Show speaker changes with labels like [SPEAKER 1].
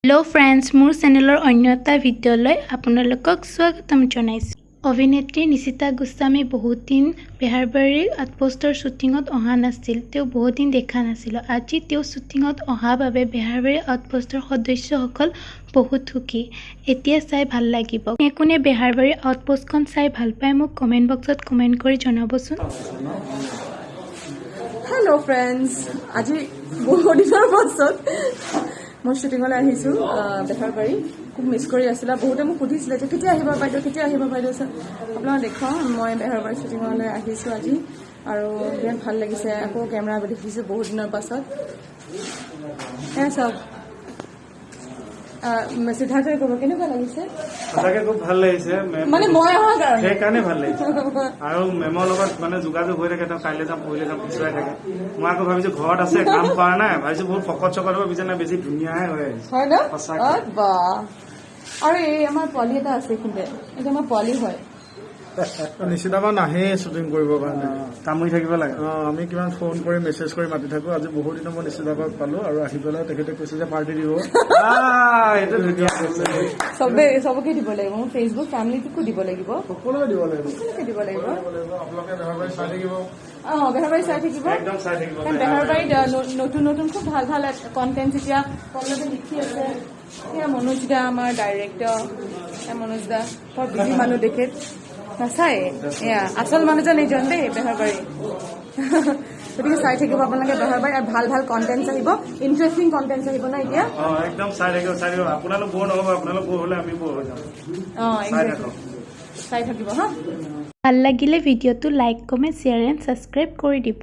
[SPEAKER 1] Hello friends मोर चैनेलर अन्य এটা ভিডিঅ'লৈ আপোনালোকক স্বাগতম জনাইছো। অভিনেত্ৰী নিশিতা গোস্বামী বহুত দিন বেহাৰবাৰীৰ আউটপোষ্টৰ শ্বুটিঙত অহা নাছিল। তেওঁ বহুত দিন দেখা নাছিল। আজি তেওঁ শ্বুটিঙত অহা বাবে বেহাৰবাৰী আউটপোষ্টৰ সদস্যসকল বহুত সুখী। এতিয়া চাই ভাল লাগিব। কোনে বেহাৰবাৰী আউটপোষ্টখন চাই ভাল পায় মোক কমেন্ট বক্সত কমেন্ট কৰি জনাবচোন।
[SPEAKER 2] हेलो फ्रेंड्स আজি বহুত দিনৰ পাছত মই শ্বুটিঙলৈ আহিছোঁ বেহাৰবাৰী খুব মিছ কৰি আছিলা বহুতে মোক সুধিছিলে যে কেতিয়া আহিবা বাইদেউ আপোনালোকে দেখুৱাওঁ মই বেহাৰবাৰী শ্বুটিঙলৈ আহিছোঁ আজি আৰু বিৰাট ভাল লাগিছে আকৌ কেমেৰা দেখিছোঁ বহুত দিনৰ পাছত চব সিদ্ধাৰ্থই ক'ব কেনেকুৱা লাগিছে
[SPEAKER 3] সঁচাকে খুব ভাল লাগিছে
[SPEAKER 2] মানে মই অহাৰ কাৰণে
[SPEAKER 3] সেইকাৰণে ভাল লাগিছে আৰু মেমৰ লগত মানে যোগাযোগ হৈ থাকে কাইলৈ যাম পৰহিলৈ যাম পিছুৱাই থাকে মই আকৌ ভাবিছো ঘৰত আছে কাম কৰা নাই ভাবিছো বহুত ফকত চকত হ'ব বিচাৰ নাই বেছি ধুনীয়াহে হৈ আহিছে
[SPEAKER 2] হয় ন আৰু এই আমাৰ পোৱালি এটা আছে কিন্তু এইটো আমাৰ পোৱালি হয়
[SPEAKER 4] নিশ্চিতভাৱে নাহে শ্বুটিং কৰিবৰ কাৰণে
[SPEAKER 3] কামুৰি থাকিব লাগে
[SPEAKER 4] আমি কিমান ফোন কৰি মেছেজ কৰি মাতি থাকো আজি বহুত দিনৰ মই নিশ্চিতভাৱে পালো আৰু আহি পেলাই তেখেতে কৈছে যে পাৰ্টি দিব
[SPEAKER 2] চবকে দিব লাগিব মোৰ ফেচবুক ফেমিলিটোকো দিব লাগিব
[SPEAKER 4] সকলোকে দিব লাগিব
[SPEAKER 2] আপোনালোকে
[SPEAKER 4] বেহাৰবাৰী চাই থাকিব
[SPEAKER 2] বেহাৰবাৰী চাই থাকিব
[SPEAKER 3] একদম চাই থাকিব
[SPEAKER 2] বেহাৰবাৰীত নতুন নতুন খুব ভাল ভাল কণ্টেণ্ট এতিয়া কলেজে লিখি আছে এয়া মনোজ দা আমাৰ ডাইৰেক্টৰ মনোজ দা বৰ বিজি মানুহ দেখে নাচাই এয়া আচল মানুহজন এইজন দেই বেহাৰবাৰী গতিকে চাই থাকিব আপোনালোকে বেহাৰবাৰী আৰু ভাল ভাল কণ্টেণ্ট আহিব ইণ্টাৰেষ্টিং কণ্টেণ্ট আহিব না এতিয়া
[SPEAKER 3] একদম চাই থাকিব আপোনালোক বৰ নহ'ব আপোনালোক বৰ হ'লে আমি বৰ হৈ যাম
[SPEAKER 2] চাই থাকিব হা
[SPEAKER 1] ভাল লাগিলে ভিডিঅ'টো like comment share and subscribe কৰি দিব।